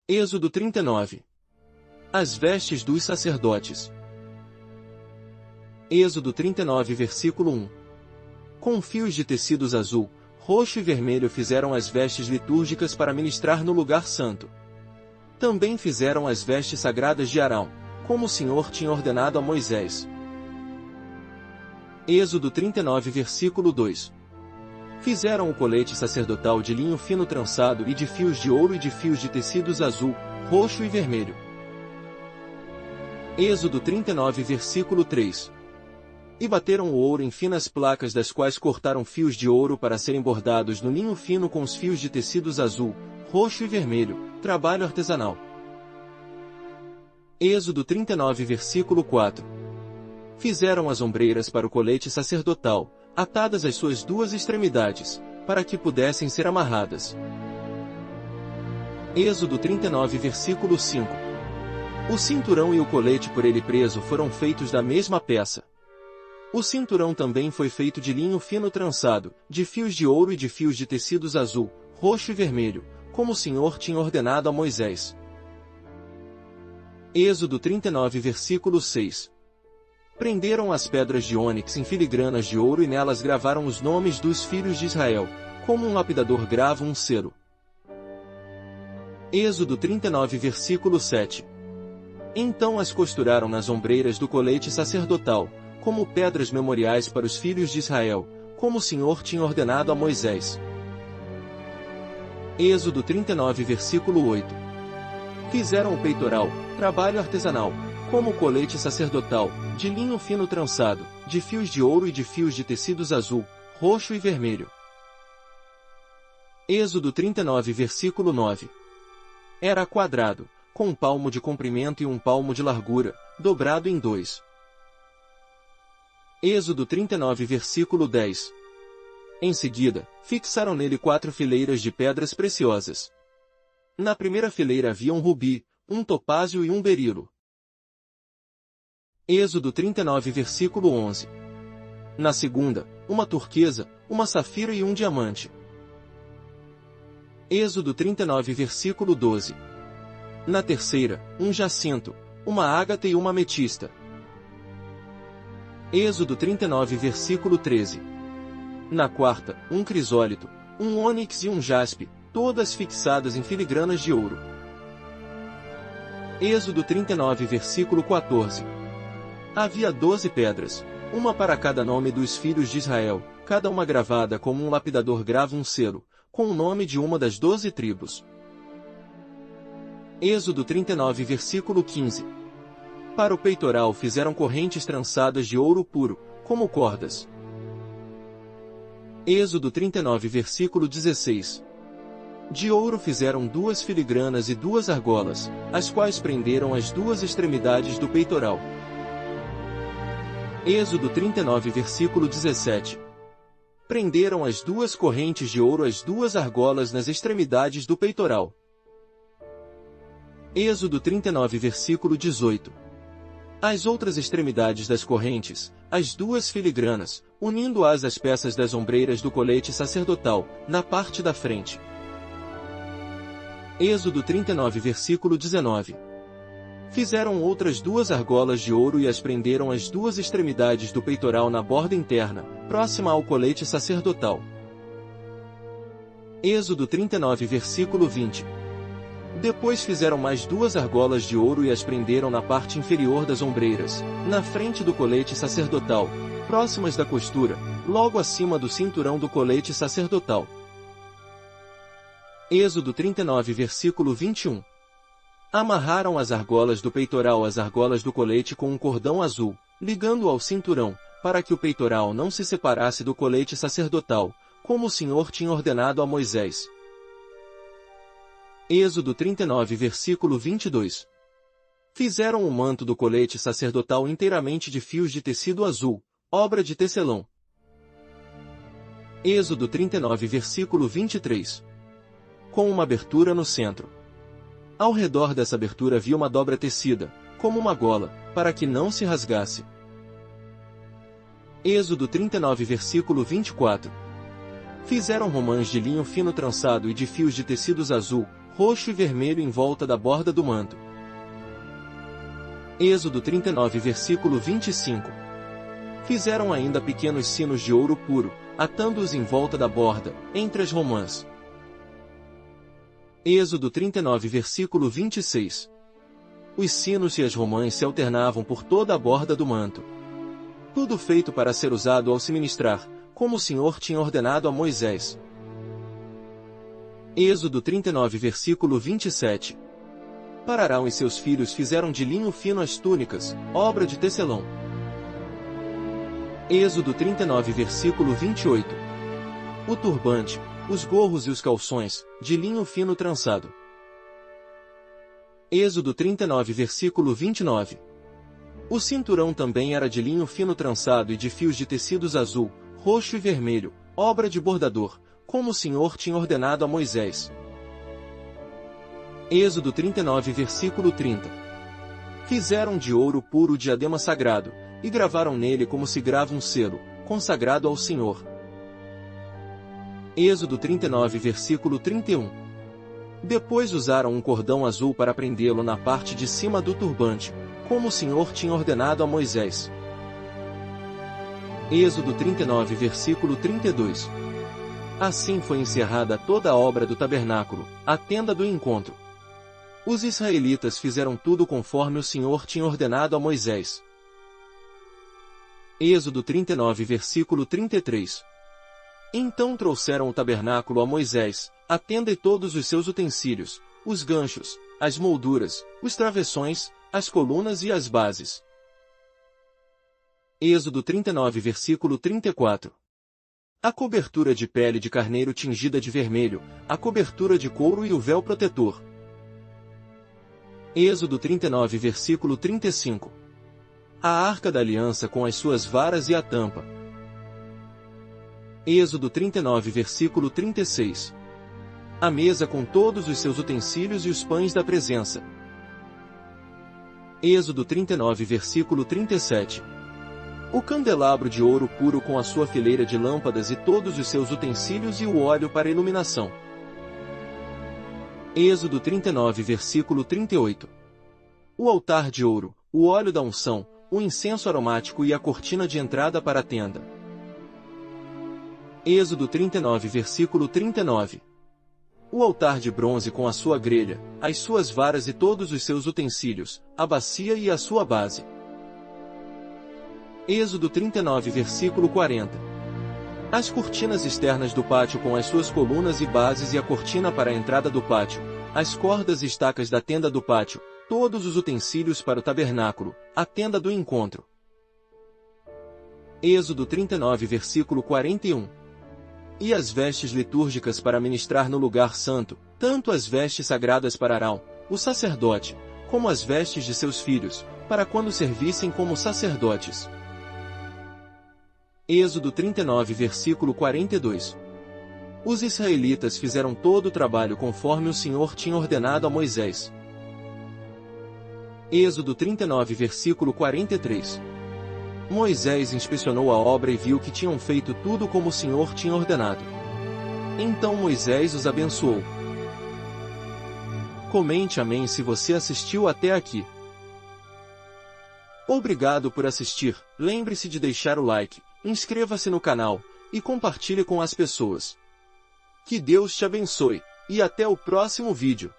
Êxodo 39. As vestes dos sacerdotes. Êxodo 39 versículo 1. Com fios de tecidos azul, roxo e vermelho fizeram as vestes litúrgicas para ministrar no lugar santo. Também fizeram as vestes sagradas de Arão, como o Senhor tinha ordenado a Moisés. Êxodo 39 versículo 2. Fizeram o colete sacerdotal de linho fino trançado e de fios de ouro e de fios de tecidos azul, roxo e vermelho. Êxodo 39 versículo 3. E bateram o ouro em finas placas, das quais cortaram fios de ouro para serem bordados no linho fino com os fios de tecidos azul, roxo e vermelho, trabalho artesanal. Êxodo 39 versículo 4. Fizeram as ombreiras para o colete sacerdotal, atadas às suas duas extremidades, para que pudessem ser amarradas. Êxodo 39 versículo 5. O cinturão e o colete por ele preso foram feitos da mesma peça. O cinturão também foi feito de linho fino trançado, de fios de ouro e de fios de tecidos azul, roxo e vermelho, como o Senhor tinha ordenado a Moisés. Êxodo 39 versículo 6. Prenderam as pedras de ônix em filigranas de ouro e nelas gravaram os nomes dos filhos de Israel, como um lapidador grava um cero. Êxodo 39 versículo 7. Então as costuraram nas ombreiras do colete sacerdotal, como pedras memoriais para os filhos de Israel, como o Senhor tinha ordenado a Moisés. Êxodo 39 versículo 8. Fizeram o peitoral, trabalho artesanal, como o colete sacerdotal, de linho fino trançado, de fios de ouro e de fios de tecidos azul, roxo e vermelho. Êxodo 39 versículo 9. Era quadrado, com um palmo de comprimento e um palmo de largura, dobrado em dois. Êxodo 39 versículo 10. Em seguida, fixaram nele 4 fileiras de pedras preciosas. Na primeira fileira havia um rubi, um topázio e um berilo. Êxodo 39 versículo 11. Na segunda, uma turquesa, uma safira e um diamante. Êxodo 39 versículo 12. Na terceira, um jacinto, uma ágata e uma ametista. Êxodo 39 versículo 13. Na quarta, um crisólito, um ônix e um jaspe, todas fixadas em filigranas de ouro. Êxodo 39 versículo 14. Havia 12 pedras, uma para cada nome dos filhos de Israel, cada uma gravada como um lapidador grava um cero, com o nome de uma das 12 tribos. Êxodo 39 versículo 15. Para o peitoral fizeram correntes trançadas de ouro puro, como cordas. Êxodo 39 versículo 16. De ouro fizeram 2 filigranas e 2 argolas, as quais prenderam as 2 extremidades do peitoral. Êxodo 39 versículo 17. Prenderam as 2 correntes de ouro às 2 argolas nas extremidades do peitoral. Êxodo 39 versículo 18. As outras extremidades das correntes, as 2 filigranas, unindo-as às peças das ombreiras do colete sacerdotal, na parte da frente. Êxodo 39 versículo 19. Fizeram outras 2 argolas de ouro e as prenderam às 2 extremidades do peitoral na borda interna, próxima ao colete sacerdotal. Êxodo 39 versículo 20. Depois fizeram mais 2 argolas de ouro e as prenderam na parte inferior das ombreiras, na frente do colete sacerdotal, próximas da costura, logo acima do cinturão do colete sacerdotal. Êxodo 39 versículo 21. Amarraram as argolas do peitoral às argolas do colete com um cordão azul, ligando-o ao cinturão, para que o peitoral não se separasse do colete sacerdotal, como o Senhor tinha ordenado a Moisés. Êxodo 39 versículo 22. Fizeram o manto do colete sacerdotal inteiramente de fios de tecido azul, obra de tecelão. Êxodo 39 versículo 23. Com uma abertura no centro. Ao redor dessa abertura havia uma dobra tecida, como uma gola, para que não se rasgasse. Êxodo 39 versículo 24. Fizeram romãs de linho fino trançado e de fios de tecidos azul, roxo e vermelho em volta da borda do manto. Êxodo 39 versículo 25. Fizeram ainda pequenos sinos de ouro puro, atando-os em volta da borda, entre as romãs. Êxodo 39 versículo 26. Os sinos e as romãs se alternavam por toda a borda do manto. Tudo feito para ser usado ao se ministrar, como o Senhor tinha ordenado a Moisés. Êxodo 39 versículo 27. Para Arão e seus filhos fizeram de linho fino as túnicas, obra de tecelão. Êxodo 39 versículo 28. O turbante, os gorros e os calções, de linho fino trançado. Êxodo 39 versículo 29. O cinturão também era de linho fino trançado e de fios de tecidos azul, roxo e vermelho, obra de bordador, como o Senhor tinha ordenado a Moisés. Êxodo 39 versículo 30. Fizeram de ouro puro o diadema sagrado, e gravaram nele como se grava um selo, consagrado ao Senhor. Êxodo 39 versículo 31. Depois usaram um cordão azul para prendê-lo na parte de cima do turbante, como o Senhor tinha ordenado a Moisés. Êxodo 39 versículo 32. Assim foi encerrada toda a obra do tabernáculo, a tenda do encontro. Os israelitas fizeram tudo conforme o Senhor tinha ordenado a Moisés. Êxodo 39 versículo 33. Então trouxeram o tabernáculo a Moisés, a tenda e todos os seus utensílios, os ganchos, as molduras, os travessões, as colunas e as bases. Êxodo 39 versículo 34. A cobertura de pele de carneiro tingida de vermelho, a cobertura de couro e o véu protetor. Êxodo 39 versículo 35. A arca da aliança com as suas varas e a tampa. Êxodo 39 versículo 36. A mesa com todos os seus utensílios e os pães da presença. Êxodo 39 versículo 37. O candelabro de ouro puro com a sua fileira de lâmpadas e todos os seus utensílios e o óleo para iluminação. Êxodo 39 versículo 38. O altar de ouro, o óleo da unção, o incenso aromático e a cortina de entrada para a tenda. Êxodo 39 versículo 39. O altar de bronze com a sua grelha, as suas varas e todos os seus utensílios, a bacia e a sua base. Êxodo 39 versículo 40. As cortinas externas do pátio com as suas colunas e bases e a cortina para a entrada do pátio, as cordas e estacas da tenda do pátio, todos os utensílios para o tabernáculo, a tenda do encontro. Êxodo 39 versículo 41. E as vestes litúrgicas para ministrar no lugar santo, tanto as vestes sagradas para Arão, o sacerdote, como as vestes de seus filhos, para quando servissem como sacerdotes. Êxodo 39 versículo 42. Os israelitas fizeram todo o trabalho conforme o Senhor tinha ordenado a Moisés. Êxodo 39 versículo 43. Moisés inspecionou a obra e viu que tinham feito tudo como o Senhor tinha ordenado. Então Moisés os abençoou. Comente amém se você assistiu até aqui. Obrigado por assistir, lembre-se de deixar o like, inscreva-se no canal, e compartilhe com as pessoas. Que Deus te abençoe, e até o próximo vídeo.